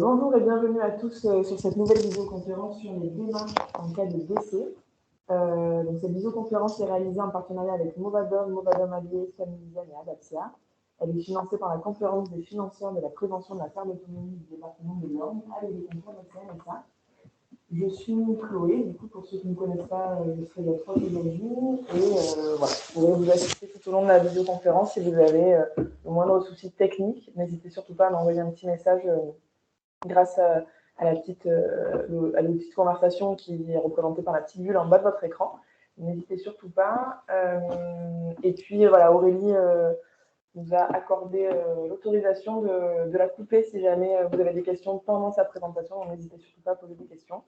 Bonjour et bienvenue à tous sur cette nouvelle visioconférence sur les démarches en cas de décès. Donc cette visioconférence est réalisée en partenariat avec Movadom, Movadom AG, Familia et Adaptia. Elle est financée par la conférence des financeurs de la prévention de la perte d'autonomie du département de l'Orne avec des concours de CNSA. Je suis Chloé, du coup pour ceux qui ne me connaissent pas, je serai votre hôte aujourd'hui et voilà, je pourrai vous assister tout au long de la visioconférence si vous avez le moindre souci technique. N'hésitez surtout pas à m'envoyer un petit message grâce à la petite conversation qui est représentée par la petite bulle en bas de votre écran. N'hésitez surtout pas. Et puis voilà, Aurélie nous a accordé l'autorisation de la couper si jamais vous avez des questions pendant sa présentation. Donc n'hésitez surtout pas à poser des questions.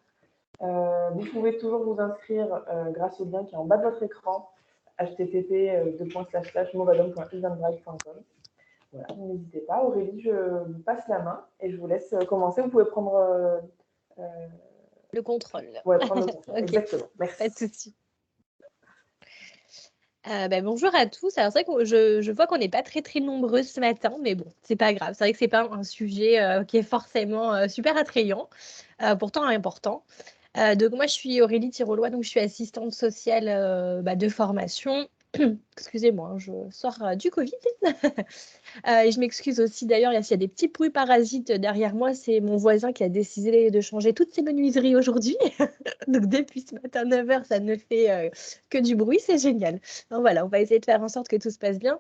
Vous pouvez toujours vous inscrire grâce au lien qui est en bas de votre écran, http://movadom.eventbrite.com. Voilà, n'hésitez pas. Aurélie, je vous passe la main et je vous laisse commencer. Vous pouvez prendre le contrôle. Ouais, prendre le contrôle. Okay. Exactement. Merci. Pas de souci. Bonjour à tous. Alors c'est vrai que je vois qu'on n'est pas très nombreux ce matin, mais bon, c'est pas grave. C'est vrai que c'est pas un sujet qui est forcément super attrayant, pourtant important. Donc moi je suis Aurélie Tirolois, donc je suis assistante sociale de formation. Excusez-moi, je sors du Covid. Et je m'excuse aussi d'ailleurs, s'il y a des petits bruits parasites derrière moi, c'est mon voisin qui a décidé de changer toutes ses menuiseries aujourd'hui. Donc depuis ce matin 9h, ça ne fait que du bruit, c'est génial. Donc voilà, on va essayer de faire en sorte que tout se passe bien.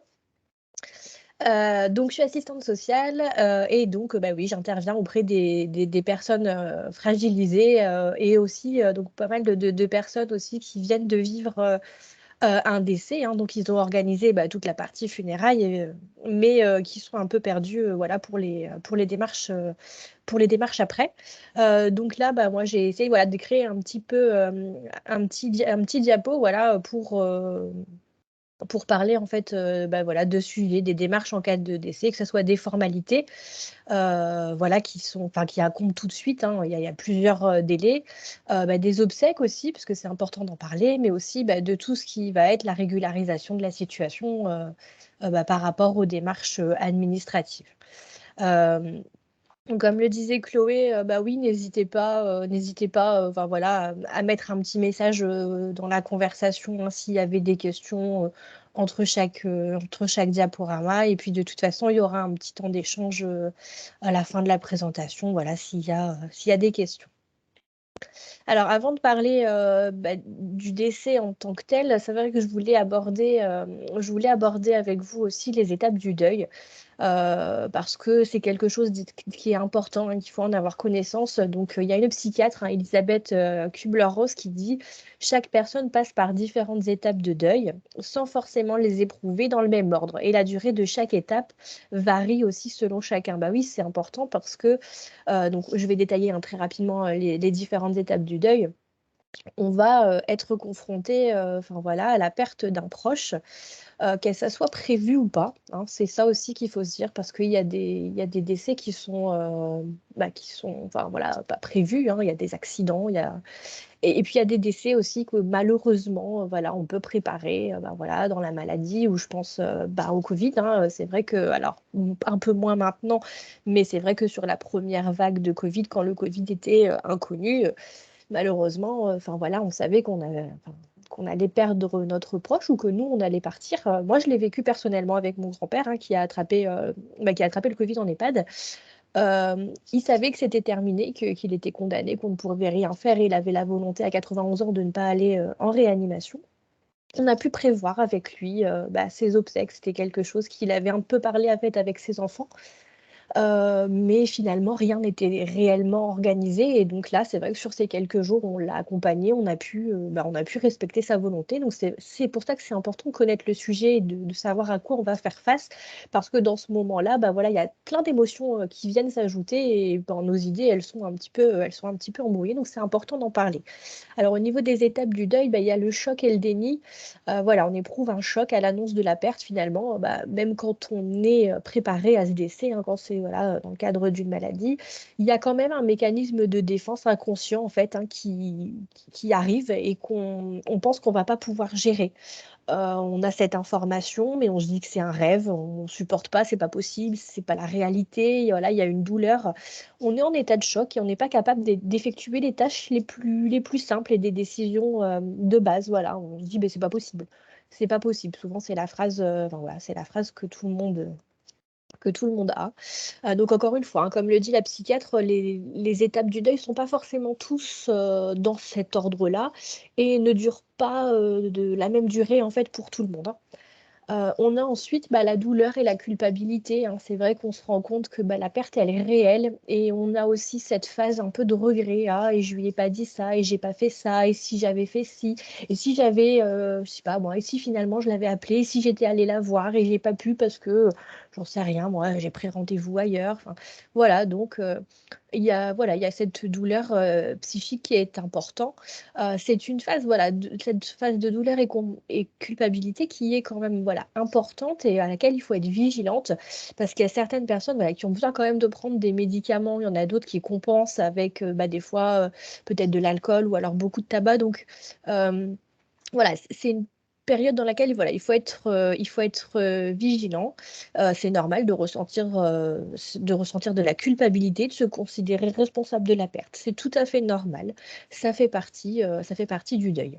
Donc je suis assistante sociale et donc oui, j'interviens auprès des personnes fragilisées et aussi donc pas mal de personnes aussi qui viennent de vivre un décès, hein. Donc ils ont organisé toute la partie funérailles, mais qui sont un peu perdus voilà, pour les démarches après. Donc là, moi j'ai essayé voilà, de créer un petit peu un petit diapo voilà, pour parler en fait voilà, de suivi des démarches en cas de décès, que ce soit des formalités voilà, qui racontent tout de suite, hein, il y a plusieurs délais, des obsèques aussi, parce que c'est important d'en parler, mais aussi de tout ce qui va être la régularisation de la situation par rapport aux démarches administratives. Comme le disait Chloé, oui, n'hésitez pas, enfin voilà, à mettre un petit message dans la conversation, hein, s'il y avait des questions entre chaque diaporama. Et puis de toute façon, il y aura un petit temps d'échange à la fin de la présentation, voilà, s'il y a des questions. Alors, avant de parler du décès en tant que tel, c'est vrai que je voulais aborder avec vous aussi les étapes du deuil. Parce que c'est quelque chose qui est important, hein, qu'il faut en avoir connaissance. Donc, il y a une psychiatre, hein, Elisabeth Kubler-Ross, qui dit: chaque personne passe par différentes étapes de deuil sans forcément les éprouver dans le même ordre. Et la durée de chaque étape varie aussi selon chacun. Bah oui, c'est important parce que, donc, je vais détailler très rapidement les différentes étapes du deuil. On va être confronté voilà, à la perte d'un proche, qu'elle ça soit prévu ou pas, hein. C'est ça aussi qu'il faut se dire, parce qu'il y a des décès qui sont enfin, voilà, pas prévus, hein. Il y a des accidents, et puis il y a des décès aussi que malheureusement voilà, on peut préparer voilà, dans la maladie, ou je pense au Covid, hein. C'est vrai que, alors un peu moins maintenant, mais c'est vrai que sur la première vague de Covid, quand le Covid était inconnu, malheureusement, enfin voilà, on savait qu'on allait perdre notre proche, ou que nous, on allait partir. Moi, je l'ai vécu personnellement avec mon grand-père, hein, qui a attrapé le Covid en EHPAD. Il savait que c'était terminé, qu'il était condamné, qu'on ne pourrait rien faire, et il avait la volonté à 91 ans de ne pas aller en réanimation. On a pu prévoir avec lui ses obsèques. C'était quelque chose qu'il avait un peu parlé avec ses enfants. Mais finalement, rien n'était réellement organisé, et donc là, c'est vrai que sur ces quelques jours, on l'a accompagné, on a pu respecter sa volonté. Donc c'est pour ça que c'est important de connaître le sujet et de savoir à quoi on va faire face, parce que dans ce moment-là, voilà, il y a plein d'émotions qui viennent s'ajouter, et nos idées, elles sont un petit peu embrouillées, donc c'est important d'en parler. Alors au niveau des étapes du deuil, il y a le choc et le déni. Voilà, on éprouve un choc à l'annonce de la perte finalement, même quand on est préparé à ce décès, hein, quand voilà, dans le cadre d'une maladie, il y a quand même un mécanisme de défense inconscient en fait, hein, qui arrive et qu'on pense qu'on va pas pouvoir gérer. On a cette information, mais on se dit que c'est un rêve, on ne supporte pas, c'est pas possible, c'est pas la réalité. Et voilà, il y a une douleur. On est en état de choc et on n'est pas capable d'effectuer les tâches les plus simples et des décisions de base. Voilà, on se dit, ben, c'est pas possible. C'est pas possible. Souvent, c'est la phrase, enfin, voilà, c'est la phrase que tout le monde a. Donc encore une fois, hein, comme le dit la psychiatre, les étapes du deuil ne sont pas forcément tous dans cet ordre-là et ne durent pas de la même durée en fait pour tout le monde, hein. On a ensuite la douleur et la culpabilité, hein. C'est vrai qu'on se rend compte que la perte, elle est réelle. Et on a aussi cette phase un peu de regret. Ah, et je lui ai pas dit ça, et j'ai pas fait ça, et si j'avais fait ci, et si j'avais, je sais pas moi, et si finalement je l'avais appelée, et si j'étais allée la voir, et j'ai pas pu parce que, j'en sais rien, moi, j'ai pris rendez-vous ailleurs. Enfin, voilà, donc voilà, il y a cette douleur psychique qui est importante. C'est une phase, voilà, cette phase de douleur et culpabilité qui est quand même, voilà, importante et à laquelle il faut être vigilante parce qu'il y a certaines personnes, voilà, qui ont besoin quand même de prendre des médicaments. Il y en a d'autres qui compensent avec, des fois, peut-être de l'alcool ou alors beaucoup de tabac. Donc, euh, voilà, c'est une période dans laquelle voilà, il faut être vigilant. C'est normal de ressentir de la culpabilité, de se considérer responsable de la perte. C'est tout à fait normal. Ça fait partie du deuil.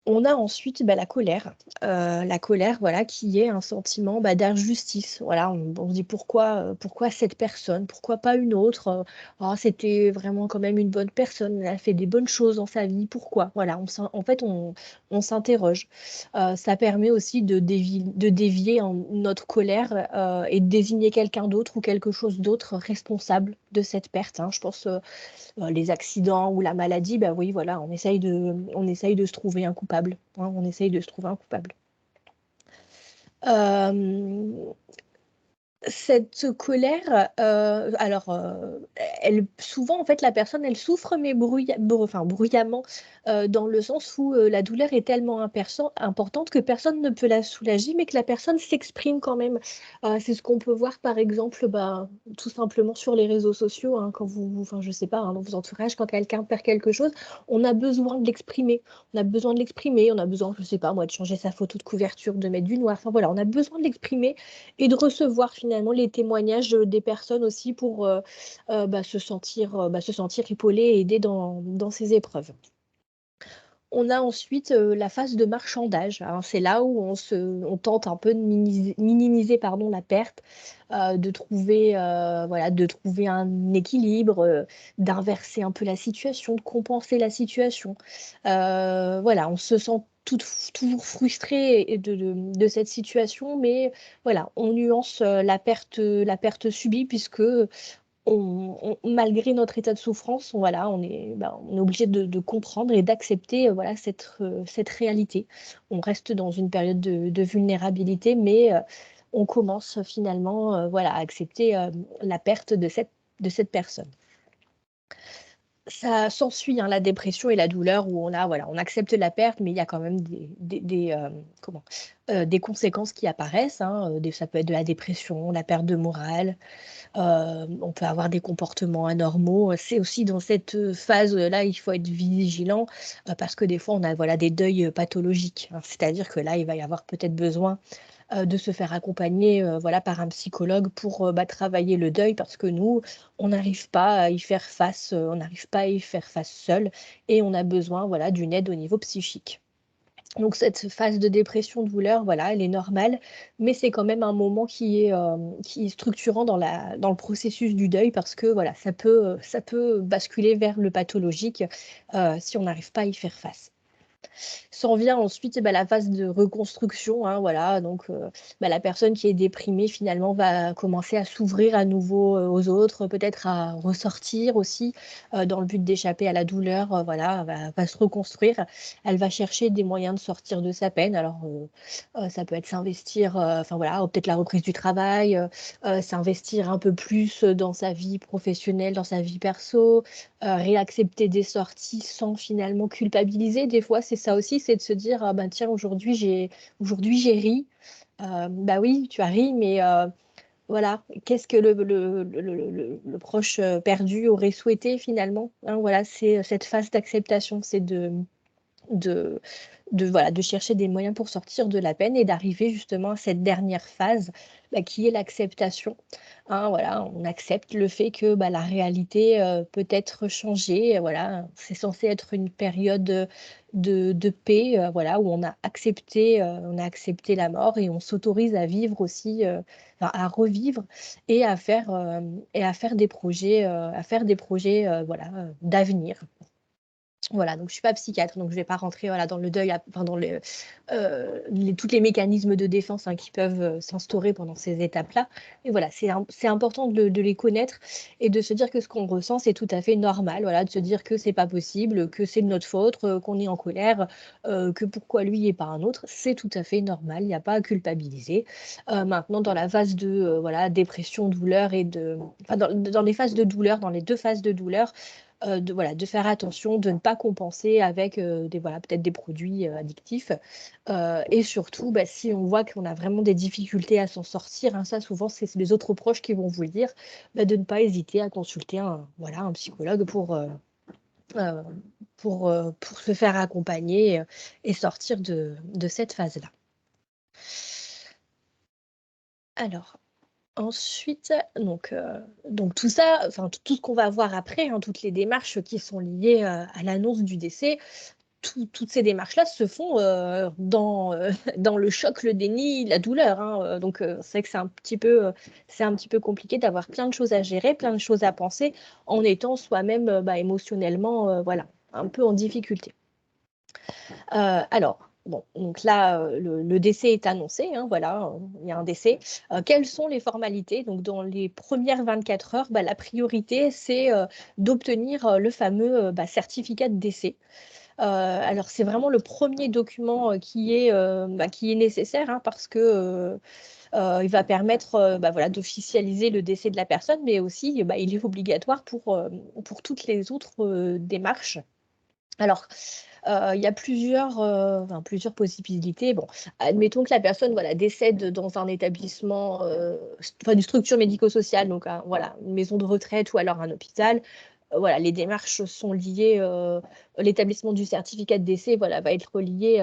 On a ensuite la colère. La colère, voilà, qui est un sentiment d'injustice. Voilà, on se dit pourquoi cette personne, pourquoi pas une autre? Oh, c'était vraiment quand même une bonne personne, elle a fait des bonnes choses dans sa vie, pourquoi? Voilà, en fait, on s'interroge. Ça permet aussi de dévier notre colère et de désigner quelqu'un d'autre ou quelque chose d'autre responsable de cette perte, hein. Je pense les accidents ou la maladie, bah oui, voilà, on essaye de se trouver un coupable, hein, on essaye de se trouver un coupable. Euh, cette colère, alors, elle souvent, en fait, la personne, elle souffre, mais enfin, bruyamment, dans le sens où la douleur est tellement importante que personne ne peut la soulager, mais que la personne s'exprime quand même. C'est ce qu'on peut voir, par exemple, tout simplement sur les réseaux sociaux, hein, quand enfin, je sais pas, hein, dans vos entourages, quand quelqu'un perd quelque chose, on a besoin de l'exprimer. On a besoin de l'exprimer, on a besoin, je sais pas, moi, de changer sa photo de couverture, de mettre du noir. Enfin, voilà, on a besoin de l'exprimer et de recevoir finalement les témoignages des personnes aussi pour se sentir épaulé et aidé dans ces épreuves. On a ensuite la phase de marchandage, hein. C'est là où on tente un peu de minimiser, pardon, la perte, voilà, de trouver un équilibre, d'inverser un peu la situation, de compenser la situation. Voilà, on se sent toujours frustré de cette situation, mais voilà, on nuance la perte subie puisque malgré notre état de souffrance, on est obligé de comprendre et d'accepter voilà, cette réalité. On reste dans une période de vulnérabilité, mais on commence finalement voilà, à accepter la perte de cette personne. Ça s'ensuit, hein, la dépression et la douleur où voilà, on accepte la perte, mais il y a quand même des conséquences qui apparaissent, hein, ça peut être de la dépression, la perte de morale, on peut avoir des comportements anormaux. C'est aussi dans cette phase-là, il faut être vigilant parce que des fois, on a voilà, des deuils pathologiques, hein. C'est-à-dire que là, il va y avoir peut-être besoin de se faire accompagner voilà, par un psychologue pour travailler le deuil parce que nous, on n'arrive pas à y faire face, on n'arrive pas à y faire face seul et on a besoin voilà, d'une aide au niveau psychique. Donc cette phase de dépression, douleur, voilà, elle est normale, mais c'est quand même un moment qui est structurant dans le processus du deuil parce que voilà, ça peut basculer vers le pathologique si on n'arrive pas à y faire face. S'en vient ensuite la phase de reconstruction, hein, voilà, donc la personne qui est déprimée finalement va commencer à s'ouvrir à nouveau aux autres, peut-être à ressortir aussi dans le but d'échapper à la douleur, voilà, va se reconstruire. Elle va chercher des moyens de sortir de sa peine. Alors ça peut être s'investir, enfin voilà, ou peut-être la reprise du travail, s'investir un peu plus dans sa vie professionnelle, dans sa vie perso, réaccepter des sorties sans finalement culpabiliser. Des fois, c'est ça aussi, c'est de se dire, ah ben tiens, aujourd'hui j'ai ri. Bah oui, tu as ri, mais voilà, qu'est-ce que le proche perdu aurait souhaité finalement, hein, voilà, c'est cette phase d'acceptation, c'est de, voilà, de chercher des moyens pour sortir de la peine et d'arriver justement à cette dernière phase qui est l'acceptation. Hein, voilà, on accepte le fait que la réalité peut être changée. Voilà, c'est censé être une période de paix, voilà, où on a accepté la mort et on s'autorise à vivre aussi, enfin, à revivre et à faire des projets, voilà, d'avenir. Voilà, donc je suis pas psychiatre, donc je vais pas rentrer voilà, dans le deuil, enfin, dans tous les mécanismes de défense qui peuvent s'instaurer pendant ces étapes-là. Mais voilà, c'est important de les connaître et de se dire que ce qu'on ressent, c'est tout à fait normal. Voilà, de se dire que c'est pas possible, que c'est de notre faute, qu'on est en colère, que pourquoi lui et pas un autre, c'est tout à fait normal. Il n'y a pas à culpabiliser. Maintenant, dans la phase de voilà, dépression, douleur enfin, dans les phases de douleur, dans les deux phases de douleur, voilà, de faire attention, de ne pas compenser avec voilà, peut-être des produits addictifs. Et surtout, si on voit qu'on a vraiment des difficultés à s'en sortir, hein, ça souvent c'est les autres proches qui vont vous le dire, de ne pas hésiter à consulter voilà, un psychologue euh, pour se faire accompagner et sortir de cette phase-là. Alors, ensuite, donc tout ça, enfin tout ce qu'on va voir après, hein, toutes les démarches qui sont liées à l'annonce du décès, toutes ces démarches-là se font dans le choc, le déni, la douleur. Hein. Donc c'est vrai que c'est un petit peu compliqué d'avoir plein de choses à gérer, plein de choses à penser, en étant soi-même émotionnellement, voilà, un peu en difficulté. Alors, bon, donc là, le décès est annoncé, hein, voilà, il y a un décès. Quelles sont les formalités? Donc, dans les premières 24 heures, la priorité, c'est d'obtenir le fameux certificat de décès. Alors, c'est vraiment le premier document qui est nécessaire hein, parce que il va permettre voilà, d'officialiser le décès de la personne, mais aussi il est obligatoire pour toutes les autres démarches. Alors, il y a plusieurs possibilités. Bon, admettons que la personne voilà, décède dans un établissement, enfin, une structure médico-sociale, donc voilà, une maison de retraite ou alors un hôpital. Voilà, les démarches sont liées, l'établissement du certificat de décès voilà, va être lié,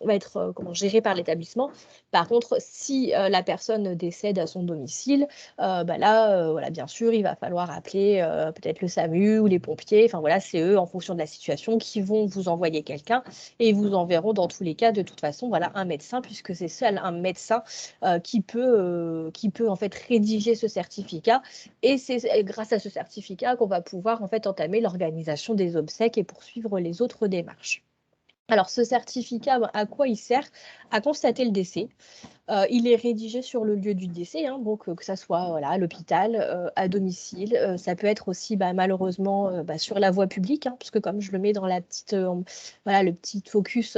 va être géré par l'établissement. Par contre, si la personne décède à son domicile, là, voilà, bien sûr, il va falloir appeler peut-être le SAMU ou les pompiers. Enfin voilà, c'est eux, en fonction de la situation, qui vont vous envoyer quelqu'un et ils vous enverront dans tous les cas, de toute façon, voilà, un médecin, puisque c'est seul un médecin qui peut en fait rédiger ce certificat. Et c'est grâce à ce certificat qu'on va pouvoir en fait entamer l'organisation des obsèques et poursuivre les autres démarches. Alors, ce certificat, à quoi il sert? À constater le décès. Il est rédigé sur le lieu du décès, hein, donc que ça soit voilà, à l'hôpital, à domicile. Ça peut être aussi malheureusement sur la voie publique, hein, parce que comme je le mets dans voilà, le petit focus,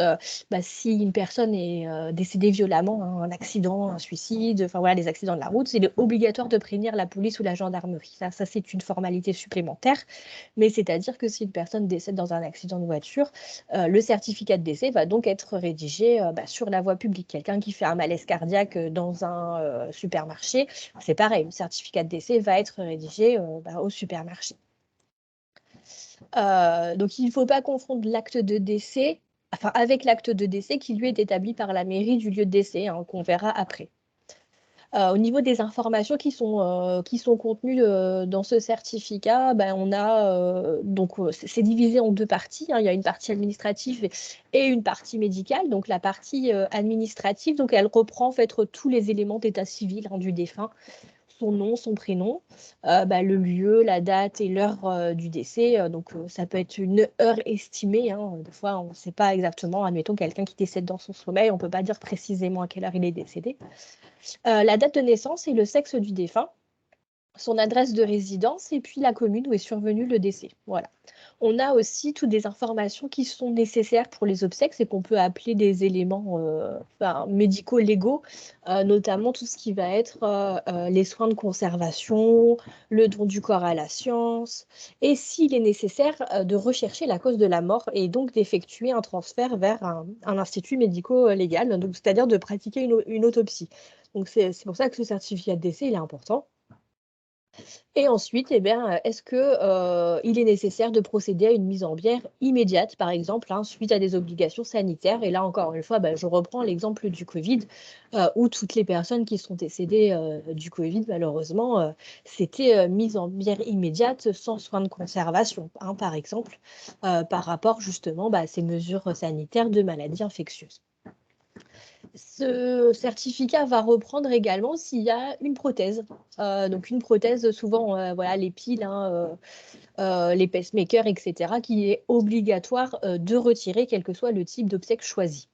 si une personne est décédée violemment, hein, un accident, un suicide, enfin voilà, les accidents de la route, il est obligatoire de prévenir la police ou la gendarmerie. Ça c'est une formalité supplémentaire, mais c'est-à-dire que si une personne décède dans un accident de voiture, le certificat de décès va donc être rédigé sur la voie publique. Quelqu'un qui fait un malaise cardiaque dans un supermarché, c'est pareil, le certificat de décès va être rédigé au supermarché. Donc il ne faut pas confondre l'acte de décès avec l'acte de décès qui lui est établi par la mairie du lieu de décès, hein, qu'on verra après. Au niveau des informations qui sont contenues dans ce certificat, on a donc c'est divisé en deux parties. Hein. Il y a une partie administrative et une partie médicale. Donc la partie administrative, donc elle reprend en fait tous les éléments d'état civil du défunt, son nom, son prénom, le lieu, la date et l'heure du décès. Donc ça peut être une heure estimée. Hein. Des fois, on ne sait pas exactement. Admettons quelqu'un qui décède dans son sommeil, on ne peut pas dire précisément à quelle heure il est décédé. La date de naissance et le sexe du défunt. son adresse de résidence et puis la commune où est survenu le décès. Voilà. On a aussi toutes des informations qui sont nécessaires pour les obsèques, c'est qu'on peut appeler des éléments médicaux légaux, notamment tout ce qui va être les soins de conservation, le don du corps à la science, et s'il est nécessaire de rechercher la cause de la mort et donc d'effectuer un transfert vers un institut médico-légal, donc c'est-à-dire de pratiquer une autopsie. Donc c'est pour ça que ce certificat de décès il est important. Et ensuite, eh bien, est-ce que, il est nécessaire de procéder à une mise en bière immédiate, par exemple, hein, suite à des obligations sanitaires? Et là, encore une fois, bah, je reprends l'exemple du Covid, où toutes les personnes qui sont décédées, du Covid, malheureusement, c'était, mise en bière immédiate sans soins de conservation, hein, par exemple, par rapport justement, bah, à ces mesures sanitaires de maladies infectieuses. Ce certificat va reprendre également s'il y a une prothèse. Donc une prothèse, souvent, voilà, les piles, hein, les pacemakers, et cetera, qui est obligatoire, de retirer quel que soit le type d'obsèque choisi.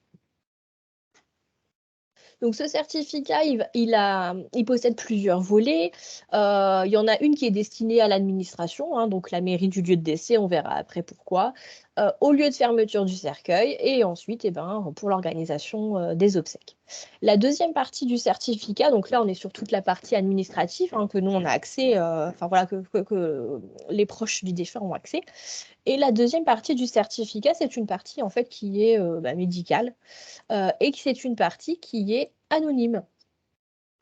Donc ce certificat, il possède plusieurs volets. Il y en a une qui est destinée à l'administration, hein, donc la mairie du lieu de décès, on verra après pourquoi, au lieu de fermeture du cercueil, et ensuite eh ben, pour l'organisation des obsèques. La deuxième partie du certificat, donc là on est sur toute la partie administrative, hein, que nous on a accès, enfin voilà, que les proches du défunt ont accès. Et la deuxième partie du certificat, c'est une partie en fait qui est médicale, et que c'est une partie qui est anonyme.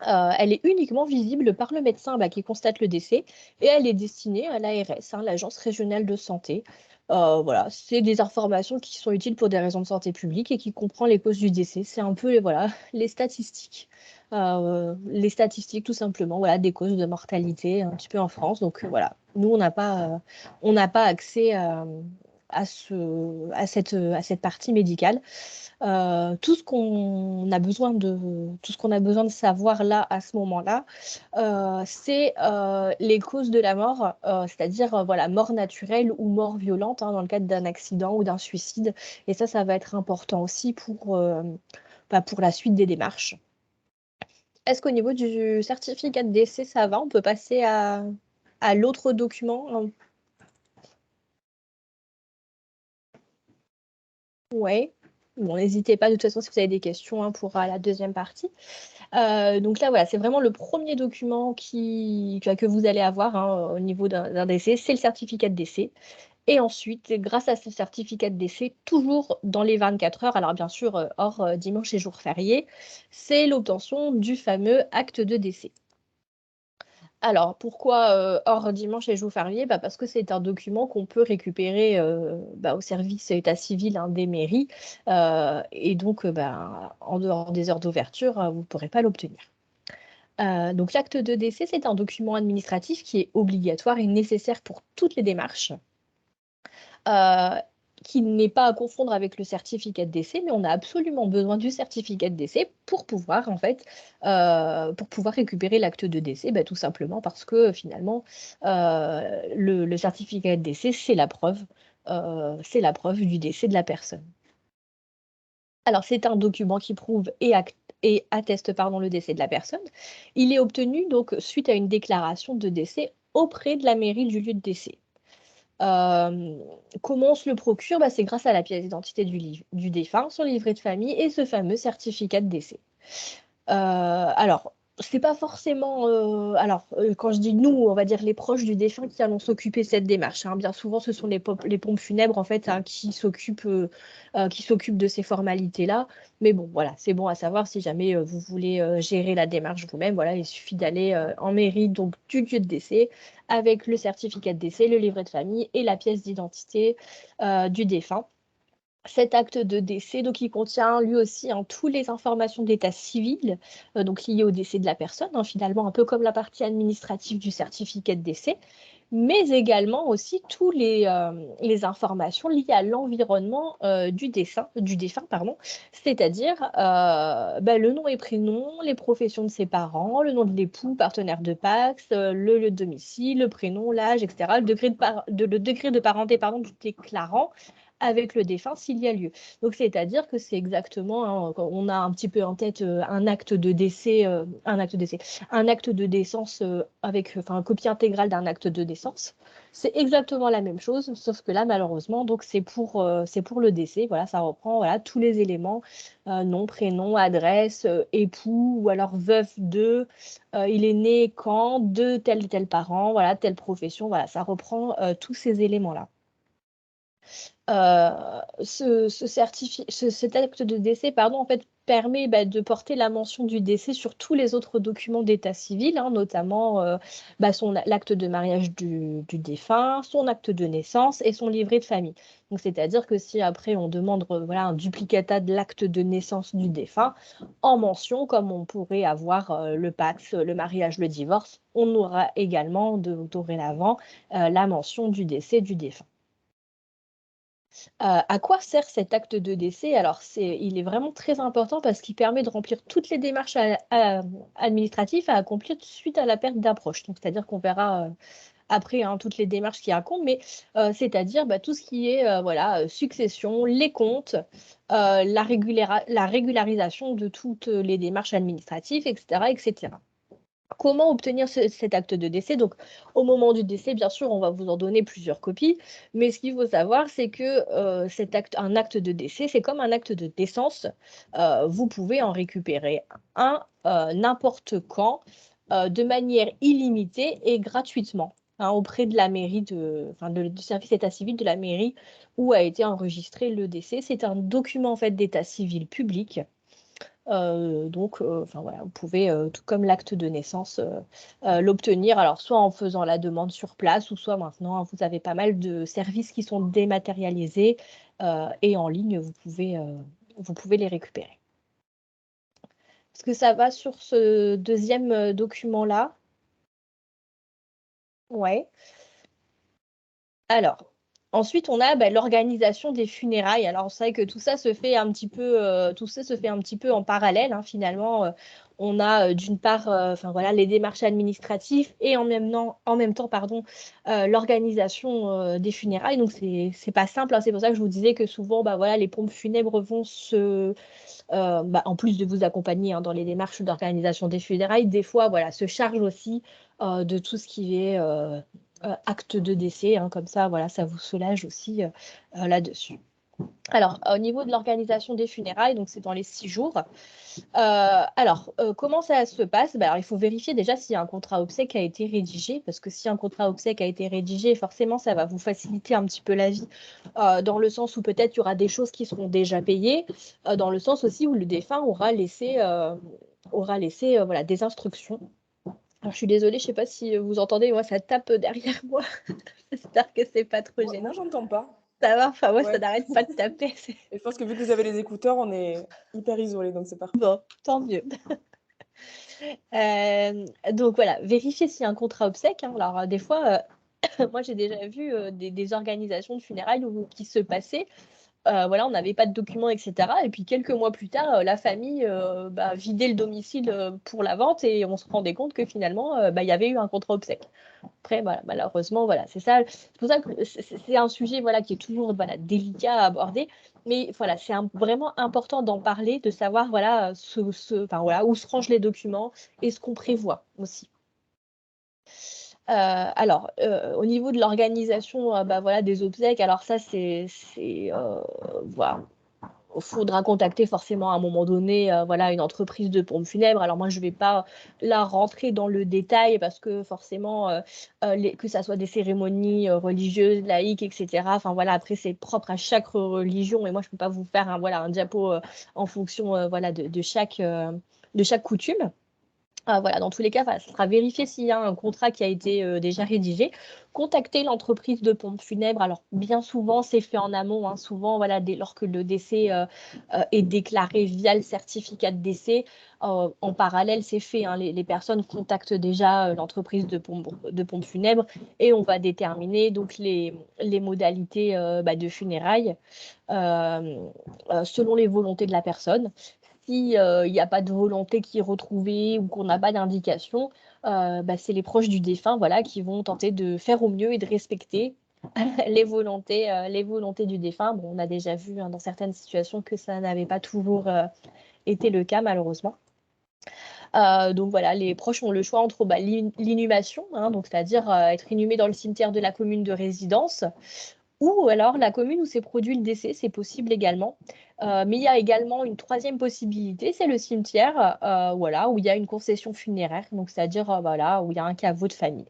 Elle est uniquement visible par le médecin qui constate le décès et elle est destinée à l'ARS, hein, l'Agence régionale de santé. Voilà, c'est des informations qui sont utiles pour des raisons de santé publique et qui comprend les causes du décès. C'est un peu voilà, les statistiques tout simplement, voilà, des causes de mortalité un petit peu en France. Donc voilà, nous on n'a pas accès à cette partie médicale. Tout ce qu'on a besoin de savoir là, à ce moment-là, c'est les causes de la mort, c'est-à-dire voilà, mort naturelle ou mort violente, hein, dans le cadre d'un accident ou d'un suicide. Et ça va être important aussi pour la suite des démarches. Est-ce qu'au niveau du certificat de décès, ça va? On peut passer à l'autre document, hein? Ouais. Bon, n'hésitez pas de toute façon si vous avez des questions, hein, pour la deuxième partie. Donc là, voilà, c'est vraiment le premier document que vous allez avoir, hein, au niveau d'un décès, c'est le certificat de décès. Et ensuite, grâce à ce certificat de décès, toujours dans les 24 heures, alors bien sûr, hors dimanche et jours fériés, c'est l'obtention du fameux acte de décès. Alors, pourquoi hors dimanche et jours fériés? Parce que c'est un document qu'on peut récupérer au service état civil, hein, des mairies. Et donc, en dehors des heures d'ouverture, vous ne pourrez pas l'obtenir. Donc l'acte de décès, c'est un document administratif qui est obligatoire et nécessaire pour toutes les démarches, heu, qui n'est pas à confondre avec le certificat de décès, mais on a absolument besoin du certificat de décès pour pouvoir en fait, pour pouvoir récupérer l'acte de décès, tout simplement parce que finalement, le certificat de décès, c'est la preuve du décès de la personne. Alors, c'est un document qui prouve et atteste pardon, le décès de la personne. Il est obtenu donc suite à une déclaration de décès auprès de la mairie du lieu de décès. Hem, Comment on se le procure? C'est grâce à la pièce d'identité du défunt, son livret de famille et ce fameux certificat de décès. Alors, c'est pas forcément, quand je dis «nous», on va dire les proches du défunt qui allons s'occuper de cette démarche, hein. Bien souvent, ce sont les pompes funèbres, en fait, hein, qui s'occupent de ces formalités-là. Mais bon, voilà, c'est bon à savoir si jamais, vous voulez, gérer la démarche vous-même, voilà, il suffit d'aller, en mairie, donc du lieu de décès, avec le certificat de décès, le livret de famille et la pièce d'identité, du défunt. Cet acte de décès, donc il contient lui aussi, hein, toutes les informations d'état civil, donc liées au décès de la personne, hein, finalement un peu comme la partie administrative du certificat de décès, mais également aussi tous les informations liées à l'environnement, du défunt, pardon. C'est-à-dire, le nom et prénom, les professions de ses parents, le nom de l'époux, partenaire de PACS, le lieu de domicile, le prénom, l'âge et cetera, le degré de parenté, pardon, du déclarant, avec le défunt s'il y a lieu. Donc, c'est-à-dire que c'est exactement, hein, quand on a un petit peu en tête un acte de décès, un acte de décence avec, enfin, une copie intégrale d'un acte de décence. C'est exactement la même chose, sauf que là, malheureusement, donc c'est pour le décès. Voilà, ça reprend voilà, tous les éléments, nom, prénom, adresse, époux, ou alors veuve de, il est né quand, de tel et tel parent, voilà, telle profession, voilà, ça reprend tous ces éléments-là. Cet acte de décès, pardon, en fait, permet de porter la mention du décès sur tous les autres documents d'état civil, hein, notamment l'acte de mariage du défunt, son acte de naissance et son livret de famille. Donc, c'est-à-dire que si après on demande voilà, un duplicata de l'acte de naissance du défunt, en mention, comme on pourrait avoir le Pacs, le mariage, le divorce, on aura également dorénavant la mention du décès du défunt. À quoi sert cet acte de décès? Alors il est vraiment très important parce qu'il permet de remplir toutes les démarches administratives à accomplir suite à la perte d'un proche. Donc c'est-à-dire qu'on verra, après, hein, toutes les démarches qui racontent, mais c'est-à-dire tout ce qui est voilà, succession, les comptes, la régularisation de toutes les démarches administratives, etc., etc. Comment obtenir cet acte de décès? Donc, au moment du décès, bien sûr, on va vous en donner plusieurs copies, mais ce qu'il faut savoir, c'est que un acte de décès, c'est comme un acte de naissance. Vous pouvez en récupérer un n'importe quand, de manière illimitée et gratuitement, hein, auprès de la mairie, du service état civil de la mairie où a été enregistré le décès. C'est un document en fait d'état civil public. Donc, enfin voilà, vous pouvez, tout comme l'acte de naissance, l'obtenir, alors soit en faisant la demande sur place, ou soit maintenant, hein, vous avez pas mal de services qui sont dématérialisés, et en ligne, vous pouvez les récupérer. Est-ce que ça va sur ce deuxième document-là? Ouais. Alors, ensuite, on a l'organisation des funérailles. Alors, c'est vrai que tout ça se fait un petit peu, en parallèle, hein, finalement. On a d'une part, enfin voilà, les démarches administratives et en même temps, pardon, l'organisation des funérailles. Donc, c'est pas simple, hein. C'est pour ça que je vous disais que souvent, voilà, les pompes funèbres vont en plus de vous accompagner, hein, dans les démarches d'organisation des funérailles, des fois, voilà, se chargent aussi de tout ce qui est acte de décès, hein, comme ça, voilà, ça vous soulage aussi là-dessus. Alors, au niveau de l'organisation des funérailles, donc c'est dans les 6 jours. Comment ça se passe? Alors, il faut vérifier déjà s'il y a un contrat obsèque qui a été rédigé, parce que si un contrat obsèque a été rédigé, forcément, ça va vous faciliter un petit peu la vie, dans le sens où peut-être il y aura des choses qui seront déjà payées, dans le sens aussi où le défunt aura laissé, voilà, des instructions. Alors, je suis désolée, je ne sais pas si vous entendez, moi, ça tape derrière moi. J'espère que c'est pas trop gênant. Moi, j'entends pas. Ça va, enfin, moi, ça Ouais. n'arrête pas de taper. Et je pense que vu que vous avez les écouteurs, on est hyper isolés, donc c'est parfait. Bon, tant mieux. Donc voilà, vérifier s'il y a un contrat obsèque, hein. Alors, des fois, moi, j'ai déjà vu des organisations de funérailles qui se passaient. Voilà, on n'avait pas de documents, etc. Et puis quelques mois plus tard, la famille vidait le domicile pour la vente et on se rendait compte que finalement, il y avait eu un contrat obsèque. Après, voilà, malheureusement, voilà, c'est ça. C'est pour ça que c'est un sujet voilà, qui est toujours voilà, délicat à aborder. Mais voilà, c'est vraiment important d'en parler, de savoir voilà, enfin, voilà, où se rangent les documents et ce qu'on prévoit aussi. Au niveau de l'organisation voilà, des obsèques, alors ça, voilà, faudra contacter forcément à un moment donné voilà, une entreprise de pompes funèbres. Alors moi, je ne vais pas là rentrer dans le détail parce que forcément, que ça soit des cérémonies religieuses, laïques, etc. Enfin voilà, après, c'est propre à chaque religion et moi, je ne peux pas vous faire voilà, un diapo en fonction voilà, de chaque coutume. Voilà, dans tous les cas, ça sera vérifié s'il y a un contrat qui a été déjà rédigé. Contacter l'entreprise de pompes funèbres. Alors, bien souvent, c'est fait en amont, hein. Souvent, voilà, dès lors que le décès est déclaré via le certificat de décès, en parallèle, c'est fait, hein. Les personnes contactent déjà l'entreprise de pompes funèbres et on va déterminer donc les modalités de funérailles selon les volontés de la personne. Si il n'y a pas de volonté qui est retrouvée ou qu'on n'a pas d'indication, c'est les proches du défunt voilà, qui vont tenter de faire au mieux et de respecter les volontés du défunt. Bon, on a déjà vu dans certaines situations que ça n'avait pas toujours été le cas, malheureusement. Donc voilà, les proches ont le choix entre l'inhumation, donc c'est-à-dire être inhumé dans le cimetière de la commune de résidence, ou alors la commune où s'est produit le décès, c'est possible également. Mais il y a également une troisième possibilité, c'est le cimetière, voilà, où il y a une concession funéraire, donc c'est-à-dire voilà, où il y a un caveau de famille.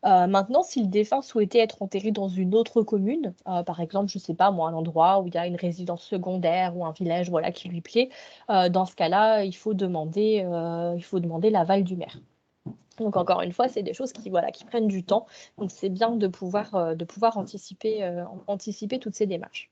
Maintenant, si le défunt souhaitait être enterré dans une autre commune, par exemple, je ne sais pas moi, un endroit où il y a une résidence secondaire ou un village voilà, qui lui plaît, dans ce cas-là, il faut demander l'aval du maire. Donc encore une fois, c'est des choses qui prennent du temps. Donc c'est bien de pouvoir anticiper toutes ces démarches.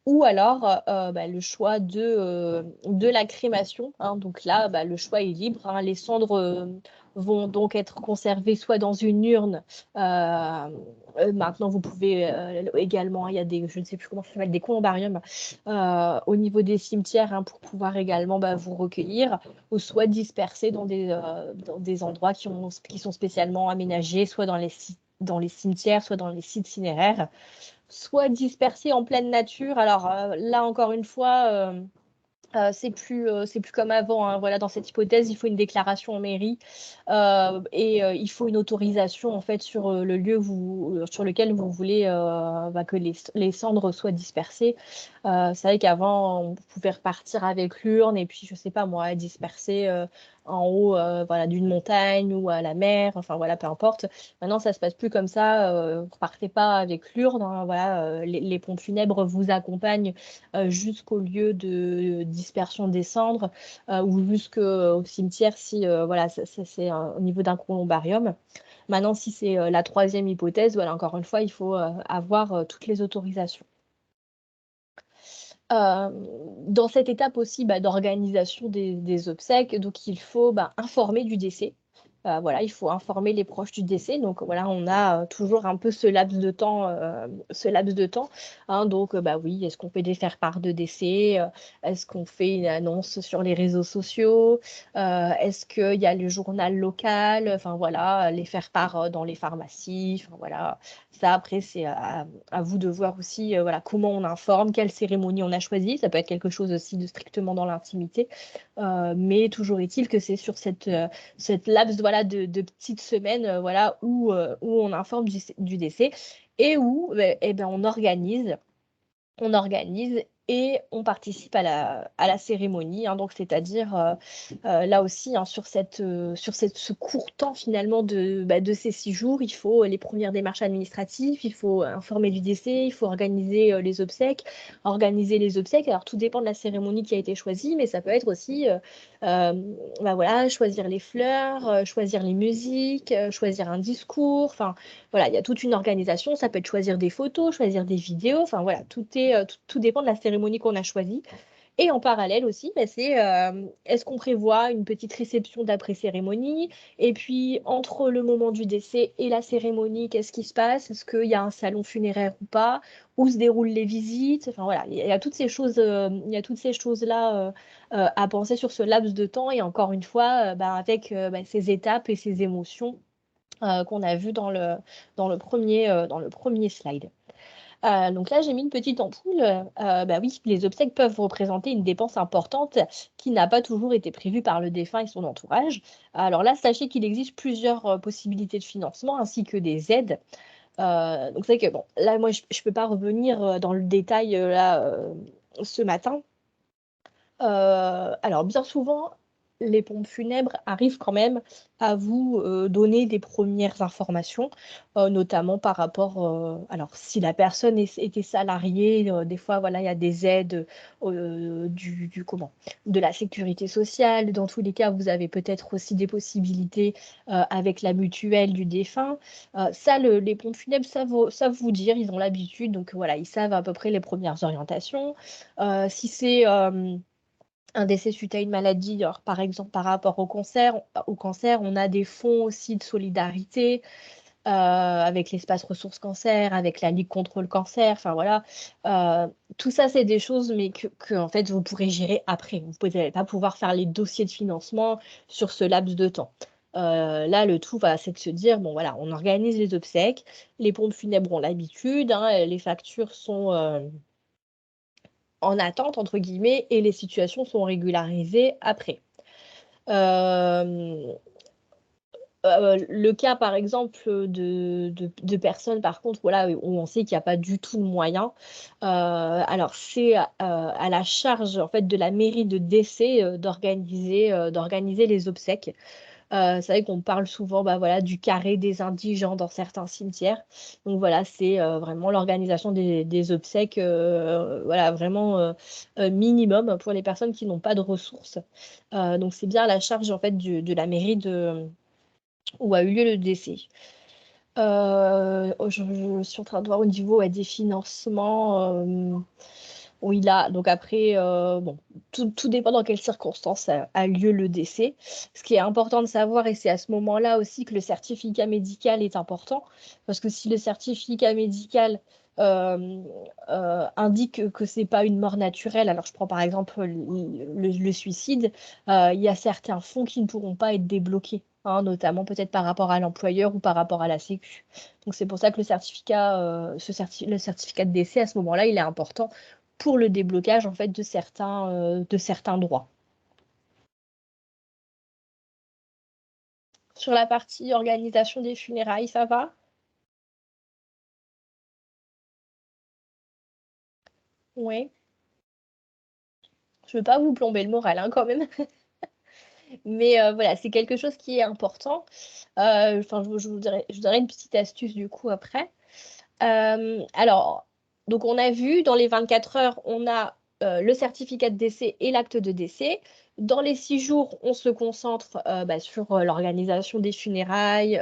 Ou alors le choix de la crémation. Donc là, le choix est libre. Les cendres vont donc être conservées soit dans une urne. Maintenant, vous pouvez également, il y a je ne sais plus comment ça s'appelle, des columbariums au niveau des cimetières pour pouvoir également vous recueillir, ou soit disperser dans des endroits qui sont spécialement aménagés, soit dans les cimetières, soit dans les sites cinéraires, soit dispersés en pleine nature. Alors là, encore une fois, c'est plus comme avant. Voilà, dans cette hypothèse, il faut une déclaration en mairie et il faut une autorisation en fait sur le lieu sur lequel vous voulez que les cendres soient dispersées. C'est vrai qu'avant, on pouvait repartir avec l'urne et puis, je sais pas moi, disperser en haut voilà, d'une montagne ou à la mer, enfin voilà, peu importe. Maintenant, ça se passe plus comme ça. Vous repartez pas avec l'urne. Voilà, les pompes funèbres vous accompagnent jusqu'au lieu de dispersion des cendres ou jusqu'au cimetière si voilà, c'est au niveau d'un columbarium. Maintenant, si c'est la troisième hypothèse, voilà, encore une fois, il faut avoir toutes les autorisations. Dans cette étape aussi d'organisation des obsèques, donc il faut informer du décès. Voilà, il faut informer les proches du décès. Donc voilà, on a toujours un peu ce laps de temps, donc oui, est-ce qu'on fait des faire-part de décès? Est-ce qu'on fait une annonce sur les réseaux sociaux? Est-ce qu'il y a le journal local? Enfin voilà, les faire-part dans les pharmacies. Enfin voilà, ça après c'est à vous de voir aussi voilà, comment on informe, quelle cérémonie on a choisi. Ça peut être quelque chose aussi de strictement dans l'intimité, mais toujours est-il que c'est sur cette laps voilà, de petites semaines voilà, où on informe du décès et où on organise et on participe à la cérémonie. Donc c'est-à-dire là aussi sur ce court temps finalement de ces 6 jours, il faut les premières démarches administratives, il faut informer du décès, il faut organiser les obsèques. Alors tout dépend de la cérémonie qui a été choisie, mais ça peut être aussi voilà, choisir les fleurs, choisir les musiques, choisir un discours. Enfin voilà, il y a toute une organisation. Ça peut être choisir des photos, choisir des vidéos. Enfin voilà, tout dépend de la cérémonie qu'on a choisie. Et en parallèle aussi, c'est est-ce qu'on prévoit une petite réception d'après-cérémonie? Et puis, entre le moment du décès et la cérémonie, qu'est-ce qui se passe? Est-ce qu'il y a un salon funéraire ou pas? Où se déroulent les visites? Enfin voilà, il y a toutes ces choses, il y a toutes ces choses-là à penser sur ce laps de temps. Et encore une fois, avec ces étapes et ces émotions qu'on a vues dans le premier slide. Donc là, j'ai mis une petite ampoule. Oui, les obsèques peuvent représenter une dépense importante qui n'a pas toujours été prévue par le défunt et son entourage. Alors là, sachez qu'il existe plusieurs possibilités de financement ainsi que des aides. Donc c'est vrai que bon, là, moi, je ne peux pas revenir dans le détail ce matin. Alors bien souvent, les pompes funèbres arrivent quand même à vous donner des premières informations, notamment par rapport, alors si la personne était salariée, des fois voilà, il y a des aides de la sécurité sociale. Dans tous les cas, vous avez peut-être aussi des possibilités avec la mutuelle du défunt. Ça, les pompes funèbres savent vous dire, ils ont l'habitude, donc voilà, ils savent à peu près les premières orientations. Si c'est un décès suite à une maladie, alors, par exemple par rapport au cancer, on a des fonds aussi de solidarité avec l'espace ressources cancer, avec la Ligue contre le cancer, enfin voilà. Tout ça, c'est des choses mais que en fait, vous pourrez gérer après. Vous n'allez pas pouvoir faire les dossiers de financement sur ce laps de temps. Là, le tout, c'est de se dire, bon voilà, on organise les obsèques, les pompes funèbres ont l'habitude, hein, les factures sont en attente, entre guillemets, et les situations sont régularisées après. Euh, le cas, par exemple, de personnes, par contre, voilà, où on sait qu'il n'y a pas du tout de moyens, alors c'est à la charge, en fait, de la mairie de décès d'organiser les obsèques. C'est vrai qu'on parle souvent voilà, du carré des indigents dans certains cimetières. Donc voilà, c'est vraiment l'organisation des obsèques, voilà, vraiment minimum pour les personnes qui n'ont pas de ressources. Donc c'est bien à la charge en fait de la mairie où a eu lieu le décès. Je suis en train de voir au niveau des financements. Oui, là, donc après, bon, tout dépend dans quelles circonstances a lieu le décès. Ce qui est important de savoir, et c'est à ce moment-là aussi que le certificat médical est important, parce que si le certificat médical euh, indique que c'est pas une mort naturelle, alors je prends par exemple le suicide, il y a certains fonds qui ne pourront pas être débloqués, hein, notamment peut-être par rapport à l'employeur ou par rapport à la Sécu. Donc c'est pour ça que le certificat de décès à ce moment-là, il est important pour le déblocage en fait de certains droits. Sur la partie organisation des funérailles, ça va? Oui. Je veux pas vous plomber le moral, hein, quand même. Mais voilà, c'est quelque chose qui est important. Enfin, je vous donnerai une petite astuce du coup après. Alors, donc on a vu, dans les 24 heures, on a le certificat de décès et l'acte de décès. Dans les 6 jours, on se concentre sur l'organisation des funérailles,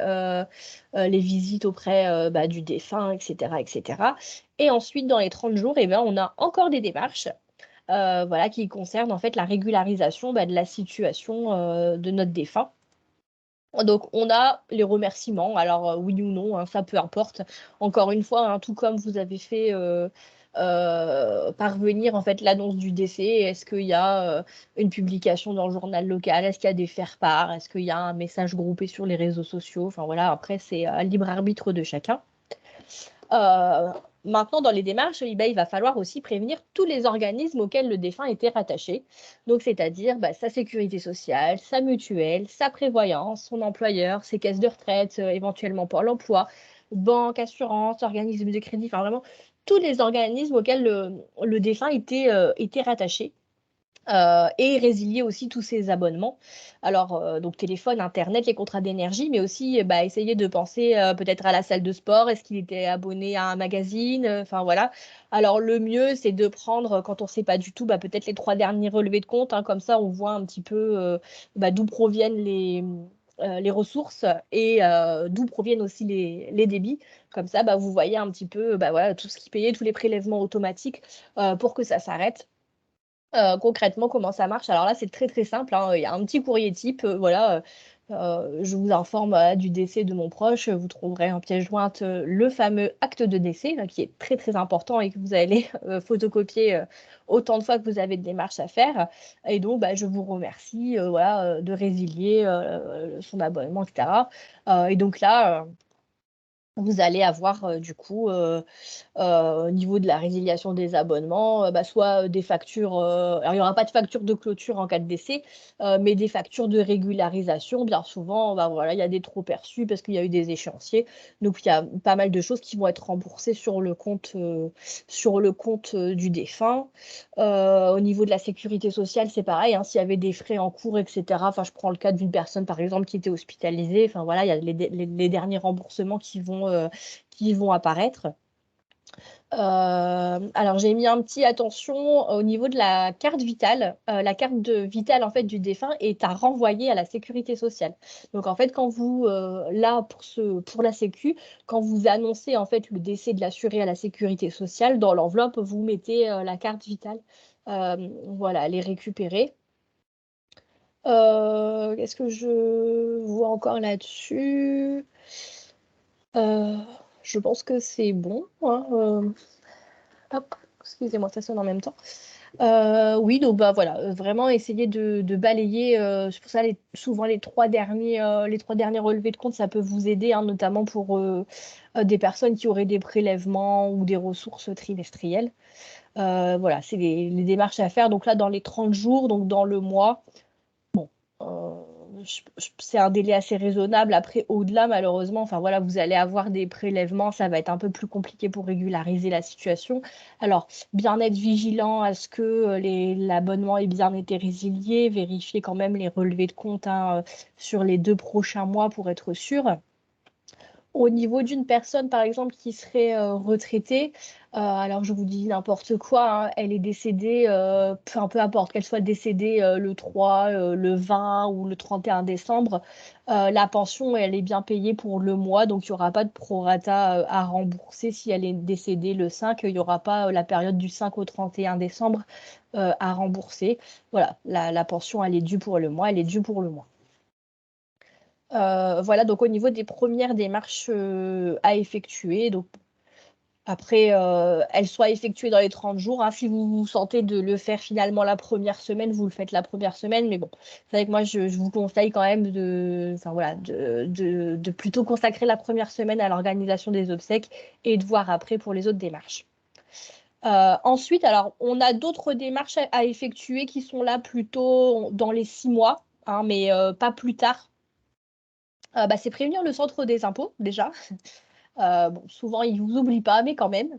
les visites auprès du défunt, etc., etc. Et ensuite, dans les 30 jours, eh ben, on a encore des démarches voilà, qui concernent en fait la régularisation de la situation de notre défunt. Donc, on a les remerciements. Alors, oui ou non, hein, ça peu importe. Encore une fois, hein, tout comme vous avez fait parvenir en fait l'annonce du décès, est-ce qu'il y a une publication dans le journal local? Est-ce qu'il y a des faire-part? Est-ce qu'il y a un message groupé sur les réseaux sociaux? Enfin voilà, après, c'est à libre arbitre de chacun. Euh, Maintenant, dans les démarches, eh ben, il va falloir aussi prévenir tous les organismes auxquels le défunt était rattaché. Donc, c'est-à-dire sa sécurité sociale, sa mutuelle, sa prévoyance, son employeur, ses caisses de retraite, éventuellement Pôle emploi, banque, assurance, organisme de crédit, enfin vraiment tous les organismes auxquels le défunt était rattaché et résilier aussi tous ces abonnements. Alors, donc téléphone, internet, les contrats d'énergie, mais aussi essayer de penser peut-être à la salle de sport. Est-ce qu'il était abonné à un magazine? Enfin voilà. Alors, le mieux, c'est de prendre, quand on ne sait pas du tout, peut-être les 3 derniers relevés de compte, hein, comme ça, on voit un petit peu d'où proviennent les ressources et d'où proviennent aussi les débits. Comme ça, vous voyez un petit peu voilà, tout ce qui payait, tous les prélèvements automatiques pour que ça s'arrête. Concrètement, comment ça marche? Alors là, c'est très très simple, hein. Il y a un petit courrier type, voilà. Je vous informe du décès de mon proche. Vous trouverez en pièce jointe le fameux acte de décès, là, qui est très très important et que vous allez photocopier autant de fois que vous avez de démarches à faire. Et donc, je vous remercie voilà, de résilier son abonnement, etc. Et donc là, vous allez avoir du coup au niveau de la résiliation des abonnements, soit des factures, alors il n'y aura pas de facture de clôture en cas de décès, mais des factures de régularisation. Bien souvent, voilà, il y a des trop perçus parce qu'il y a eu des échéanciers. Donc il y a pas mal de choses qui vont être remboursées sur le compte du défunt. Au niveau de la sécurité sociale, c'est pareil, hein, s'il y avait des frais en cours, etc. Enfin, je prends le cas d'une personne, par exemple, qui était hospitalisée. Enfin, voilà, il y a les derniers remboursements qui vont apparaître. Alors j'ai mis un petit attention au niveau de la carte vitale. La carte de vitale en fait du défunt est à renvoyer à la sécurité sociale. Donc en fait quand vous là pour la Sécu, quand vous annoncez en fait le décès de l'assuré à la sécurité sociale, dans l'enveloppe vous mettez la carte vitale. Voilà, les récupérer. Qu'est-ce que je vois encore là-dessus? Euh, je pense que c'est bon, hein. Hop, excusez-moi, ça sonne en même temps. Oui, donc bah voilà, vraiment essayer de balayer. C'est pour ça souvent les trois derniers relevés de compte, ça peut vous aider, hein, notamment pour des personnes qui auraient des prélèvements ou des ressources trimestrielles. Voilà, c'est les démarches à faire. Donc là, dans les 30 jours, donc dans le mois. Euh, c'est un délai assez raisonnable. Après, au-delà, malheureusement, enfin voilà, vous allez avoir des prélèvements, ça va être un peu plus compliqué pour régulariser la situation. Alors, bien être vigilant à ce que l'abonnement ait bien été résilié, vérifier quand même les relevés de compte, hein, sur les 2 prochains mois pour être sûr. Au niveau d'une personne, par exemple, qui serait retraitée, alors je vous dis n'importe quoi, hein, elle est décédée, peu importe, qu'elle soit décédée le 3, le 20 ou le 31 décembre, la pension, elle est bien payée pour le mois, donc il n'y aura pas de prorata à rembourser. Si elle est décédée le 5, il n'y aura pas la période du 5 au 31 décembre à rembourser. Voilà, la pension, elle est due pour le mois, elle est due pour le mois. Voilà, donc au niveau des premières démarches à effectuer, donc après, elles soient effectuées dans les 30 jours, hein. Si vous vous sentez de le faire finalement la première semaine, vous le faites la première semaine. Mais bon, c'est vrai que moi, je vous conseille quand même enfin, voilà, de plutôt consacrer la première semaine à l'organisation des obsèques et de voir après pour les autres démarches. Ensuite, alors, on a d'autres démarches à effectuer qui sont là plutôt dans les 6 mois, hein, mais pas plus tard. Bah, c'est prévenir le centre des impôts, déjà. Bon, souvent, ils ne vous oublient pas, mais quand même.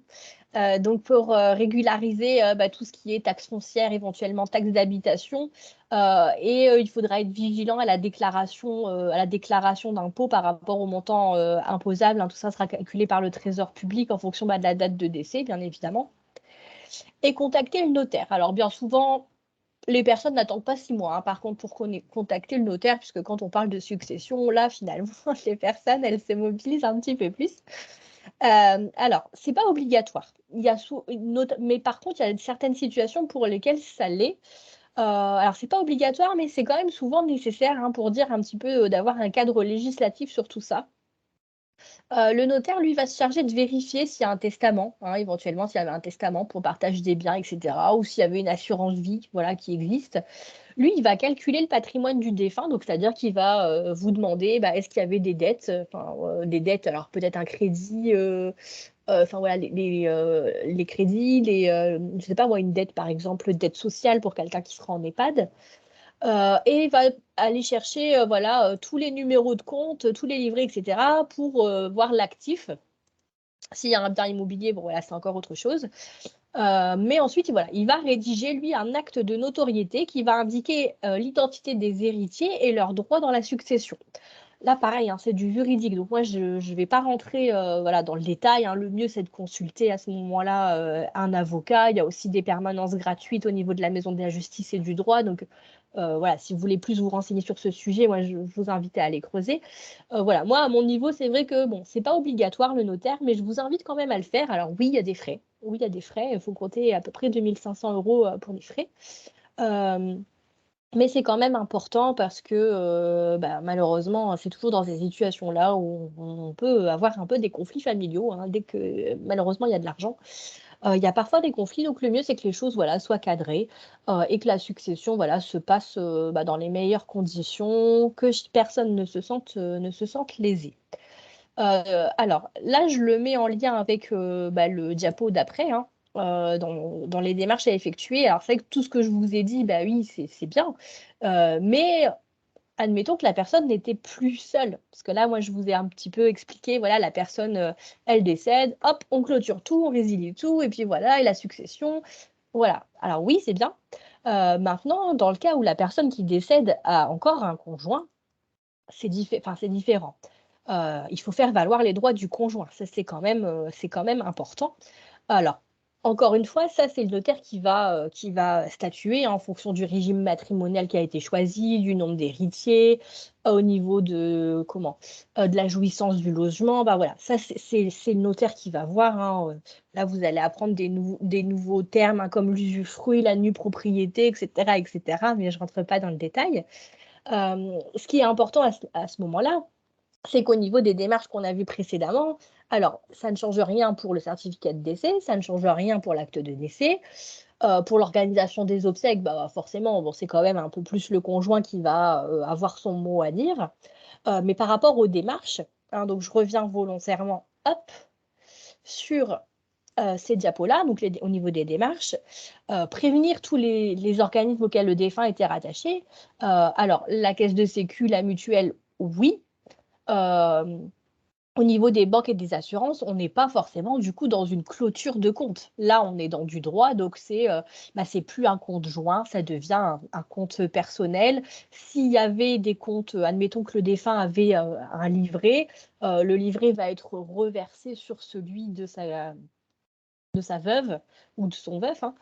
Donc, pour régulariser bah, tout ce qui est taxe foncière, éventuellement taxe d'habitation, il faudra être vigilant à la déclaration d'impôt par rapport au montant imposable, hein. Tout ça sera calculé par le Trésor public en fonction bah, de la date de décès, bien évidemment. Et contacter le notaire. Alors, bien souvent, les personnes n'attendent pas 6 mois, hein. Par contre, pour contacter le notaire, puisque quand on parle de succession, là, finalement, les personnes, elles se mobilisent un petit peu plus. Alors, c'est pas obligatoire. Mais par contre, il y a certaines situations pour lesquelles ça l'est. Alors, c'est pas obligatoire, mais c'est quand même souvent nécessaire, hein, pour dire un petit peu d'avoir un cadre législatif sur tout ça. Le notaire, lui, va se charger de vérifier s'il y a un testament, hein, éventuellement s'il y avait un testament pour partage des biens, etc., ou s'il y avait une assurance vie, voilà, qui existe. Lui, il va calculer le patrimoine du défunt, donc c'est-à-dire qu'il va vous demander bah, est-ce qu'il y avait des dettes, des dettes, alors peut-être un crédit, enfin voilà, les crédits, je sais pas moi, une dette par exemple, dette sociale pour quelqu'un qui sera en EHPAD. Et il va aller chercher voilà, tous les numéros de compte, tous les livrets, etc., pour voir l'actif. S'il y a un bien immobilier, bon voilà, c'est encore autre chose. Mais ensuite, voilà, il va rédiger, lui, un acte de notoriété qui va indiquer l'identité des héritiers et leurs droits dans la succession. Là, pareil, hein, c'est du juridique. Donc, moi, je ne vais pas rentrer voilà, dans le détail, hein. Le mieux, c'est de consulter à ce moment-là un avocat. Il y a aussi des permanences gratuites au niveau de la Maison de la Justice et du droit. Donc, voilà, si vous voulez plus vous renseigner sur ce sujet, moi, je vous invite à aller creuser. Voilà, moi, à mon niveau, c'est vrai que, bon, c'est pas obligatoire le notaire, mais je vous invite quand même à le faire. Alors, oui, il y a des frais. Oui, il y a des frais. Il faut compter à peu près 2500 euros pour les frais. Euh, mais c'est quand même important parce que bah, malheureusement, c'est toujours dans ces situations-là où on peut avoir un peu des conflits familiaux, hein, dès que malheureusement il y a de l'argent. Il y a parfois des conflits, donc le mieux c'est que les choses voilà, soient cadrées et que la succession voilà, se passe bah, dans les meilleures conditions, que personne ne se sente lésé. Alors là, je le mets en lien avec bah, le diapo d'après, hein, dans les démarches à effectuer. Alors c'est vrai que tout ce que je vous ai dit, bah oui, c'est bien. Mais admettons que la personne n'était plus seule. Parce que là, moi, je vous ai un petit peu expliqué, voilà, la personne, elle décède, hop, on clôture tout, on résilie tout, et puis voilà, et la succession. Voilà. Alors oui, c'est bien. Maintenant, dans le cas où la personne qui décède a encore un conjoint, c'est différent. Il faut faire valoir les droits du conjoint. Ça, c'est quand même important. Alors, encore une fois, ça, c'est le notaire qui va statuer en fonction du régime matrimonial qui a été choisi, du nombre d'héritiers, au niveau de la jouissance du logement. Bah voilà, ça, c'est le notaire qui va voir, hein. Là, vous allez apprendre des nouveaux termes, hein, comme l'usufruit, la nue propriété, etc., etc., mais je ne rentre pas dans le détail. Ce qui est important à ce moment-là, c'est qu'au niveau des démarches qu'on a vues précédemment, Alors, ça ne change rien pour le certificat de décès, ça ne change rien pour l'acte de décès. Pour l'organisation des obsèques, bah, forcément, bon, c'est quand même un peu plus le conjoint qui va, avoir son mot à dire. Mais par rapport aux démarches, hein, donc je reviens volontairement, hop, sur, ces diapos-là, donc au niveau des démarches, prévenir tous les organismes auxquels le défunt était rattaché. Alors la caisse de sécu, la mutuelle, oui. Hem Au niveau des banques et des assurances, on n'est pas forcément du coup dans une clôture de compte. Là, on est dans du droit, donc c'est plus un compte joint, ça devient un compte personnel. S'il y avait des comptes, admettons que le défunt avait, un livret, le livret va être reversé sur celui de sa veuve ou de son veuf, hein.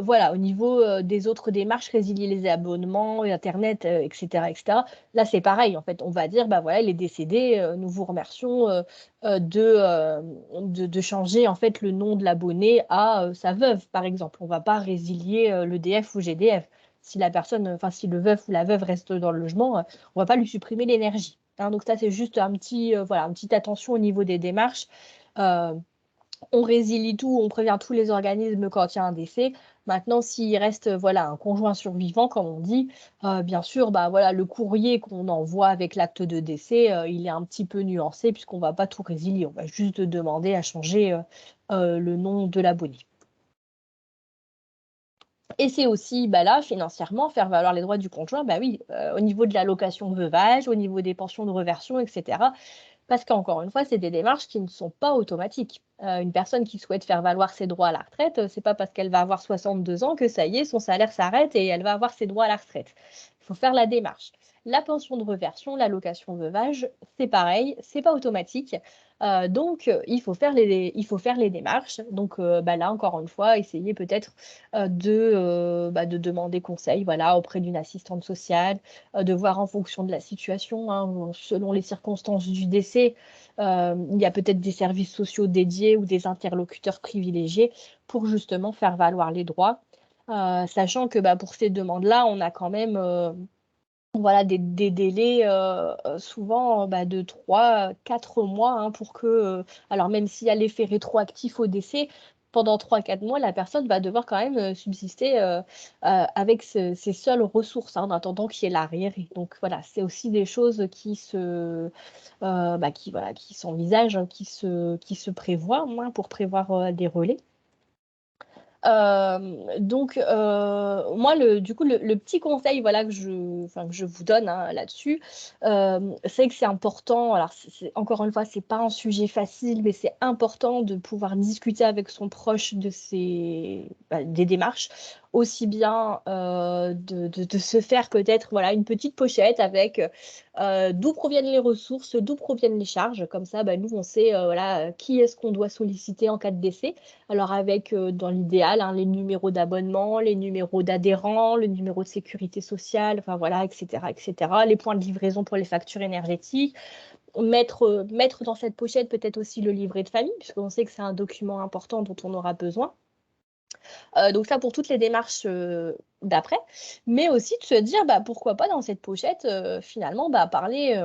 Voilà, au niveau, des autres démarches, résilier les abonnements, internet, et cetera et cetera. Là, c'est pareil, en fait, on va dire: «Bah, voilà, il est décédé, nous vous remercions, de changer, en fait, le nom de l'abonné à, sa veuve», par exemple. On va pas résilier, l'EDF ou GDF. Si la personne, enfin, si le veuf ou la veuve reste dans le logement, on va pas lui supprimer l'énergie, hein. Donc ça, c'est juste un petit, voilà, une petite attention au niveau des démarches. Heu on résilie tout, on prévient tous les organismes quand il y a un décès. Maintenant, s'il reste, voilà, un conjoint survivant, comme on dit, bien sûr, bah, voilà, le courrier qu'on envoie avec l'acte de décès, il est un petit peu nuancé puisqu'on ne va pas tout résilier. On va juste demander à changer, le nom de l'abonné. Et c'est aussi, bah, là, financièrement, faire valoir les droits du conjoint, bah, oui, au niveau de l'allocation veuvage, au niveau des pensions de réversion et cetera. Parce qu'encore une fois, c'est des démarches qui ne sont pas automatiques. Une personne qui souhaite faire valoir ses droits à la retraite, c'est pas parce qu'elle va avoir 62 ans que ça y est, son salaire s'arrête et elle va avoir ses droits à la retraite. Il faut faire la démarche. La pension de réversion, l'allocation veuvage, c'est pareil, c'est pas automatique. Donc il faut faire les démarches. Donc bah, là, encore une fois, essayer peut-être, de demander conseil, voilà, auprès d'une assistante sociale, de voir en fonction de la situation, hein, selon les circonstances du décès, il y a peut-être des services sociaux dédiés ou des interlocuteurs privilégiés pour justement faire valoir les droits. Sachant que, bah, pour ces demandes-là, on a quand même, voilà des délais, souvent, bah, de 3 4 mois, hein, pour que, alors même s'il y a l'effet rétroactif au décès, pendant 3 4 mois, la personne va devoir quand même, subsister, avec ses seules ressources, hein, en attendant qu'il y ait l'arriéré. Donc voilà, c'est aussi des choses qui voilà, qui s'envisagent, hein, qui se prévoient, au moins pour prévoir, des relais. Donc moi le petit conseil voilà que je vous donne, hein, là-dessus, c'est que c'est important alors c'est encore une fois, c'est pas un sujet facile, mais c'est important de pouvoir discuter avec son proche de des démarches. Aussi bien, de se faire peut-être voilà une petite pochette avec, d'où proviennent les ressources, d'où proviennent les charges. Comme ça, bah, nous on sait, voilà, qui est-ce qu'on doit solliciter en cas de décès. Alors avec, dans l'idéal, hein, les numéros d'abonnement, les numéros d'adhérents, le numéro de sécurité sociale, enfin voilà, et cetera. Les points de livraison pour les factures énergétiques. Mettre dans cette pochette peut-être aussi le livret de famille, puisqu'on sait que c'est un document important dont on aura besoin. Donc ça pour toutes les démarches, d'après, mais aussi de se dire, bah, pourquoi pas dans cette pochette, finalement, parler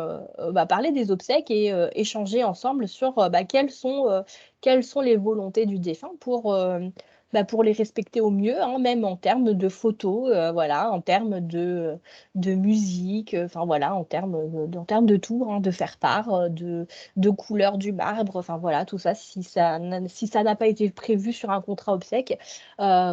des obsèques et échanger ensemble sur, quelles sont les volontés du défunt pour les respecter au mieux, hein, même en termes de photos, voilà, en termes de musique, enfin voilà, en termes de tout, hein, de faire part, de couleur du marbre, enfin voilà, tout ça, si ça n'a pas été prévu sur un contrat obsèques,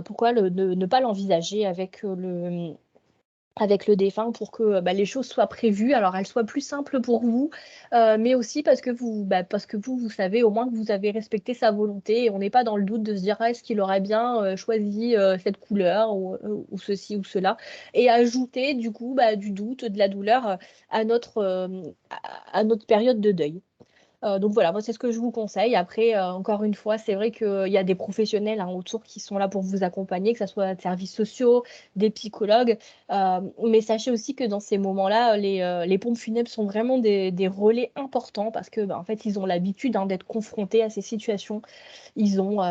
pourquoi ne pas l'envisager avec le défunt pour que, bah, les choses soient prévues, alors elles soient plus simples pour vous, mais aussi parce que vous savez au moins que vous avez respecté sa volonté et on n'est pas dans le doute de se dire: «Ah, est-ce qu'il aurait bien, choisi, cette couleur ou ceci ou cela?» et ajouter du coup, bah, du doute, de la douleur, à notre période de deuil. Donc voilà, moi c'est ce que je vous conseille. Après, encore une fois, c'est vrai qu'il y a des professionnels, hein, autour qui sont là pour vous accompagner, que ça soit des services sociaux, des psychologues, mais sachez aussi que dans ces moments-là, les pompes funèbres sont vraiment des relais importants parce que, bah, en fait, ils ont l'habitude, hein, d'être confrontés à ces situations. Ils ont,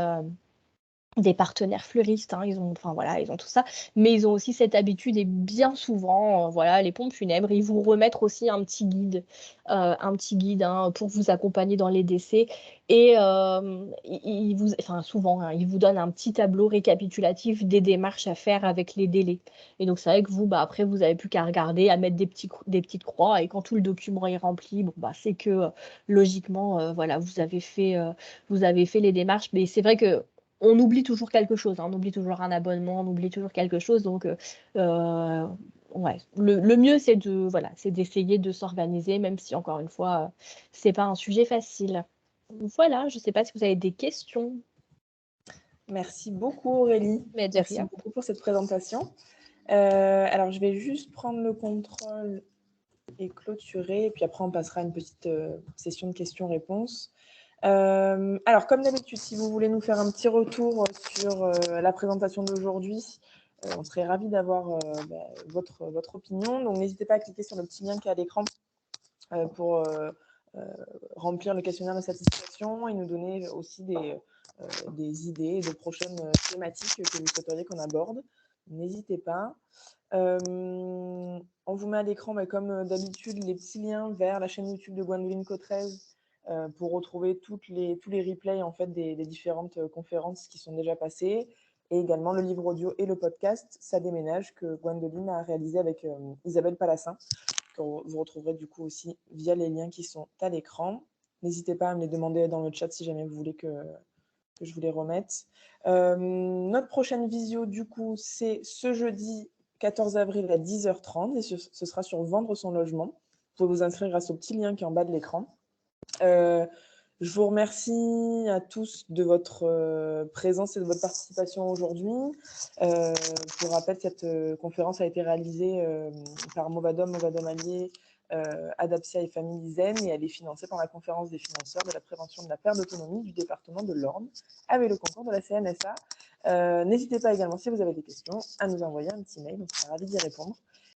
des partenaires fleuristes, hein, ils ont tout ça, mais ils ont aussi cette habitude et bien souvent, voilà, les pompes funèbres, ils vous remettent aussi un petit guide, hein, pour vous accompagner dans les décès et ils vous enfin souvent, hein, ils vous donnent un petit tableau récapitulatif des démarches à faire avec les délais et donc c'est vrai que vous, bah, après vous avez plus qu'à regarder, à mettre des petites croix et quand tout le document est rempli, bon, bah, c'est que, logiquement, voilà, vous avez fait les démarches mais c'est vrai que on oublie toujours quelque chose, hein, on oublie toujours un abonnement, on oublie toujours quelque chose donc heu, ouais, le mieux c'est c'est d'essayer de s'organiser même si encore une fois, c'est pas un sujet facile. Voilà, je sais pas si vous avez des questions? Merci beaucoup Aurélie. Mais de Merci rien. beaucoup pour cette présentation. Alors, je vais juste prendre le contrôle et clôturer, et puis après, on passera à une petite session de questions-réponses. Alors, comme d'habitude, si vous voulez nous faire un petit retour sur la présentation d'aujourd'hui, on serait ravis d'avoir votre opinion. Donc, n'hésitez pas à cliquer sur le petit lien qui est à l'écran pour remplir le questionnaire de satisfaction et nous donner aussi des idées de prochaines thématiques que vous souhaiteriez qu'on aborde. N'hésitez pas. On vous met à l'écran, comme d'habitude, les petits liens vers la chaîne YouTube de Gwendoline Cotrez pour retrouver tous les replays en fait, des différentes conférences qui sont déjà passées et également le livre audio et le podcast Ça déménage que Gwendoline a réalisé avec Isabelle Palassin, que vous retrouverez du coup aussi via les liens qui sont à l'écran. N'hésitez pas à me les demander dans le chat si jamais vous voulez que je vous les remette. Notre prochaine visio, du coup, c'est ce jeudi 14 avril à 10h30 et ce sera sur Vendre son logement. Vous pouvez vous inscrire grâce au petit lien qui est en bas de l'écran. Je vous remercie à tous de votre présence et de votre participation aujourd'hui. Pour rappel, cette conférence a été réalisée par Movadom Alliés, Adapsia et Famille Zen et elle est financée par la conférence des financeurs de la prévention de la perte d'autonomie du département de l'Orne avec le concours de la CNSA. N'hésitez pas également, si vous avez des questions, à nous envoyer un petit mail, on sera ravis d'y répondre.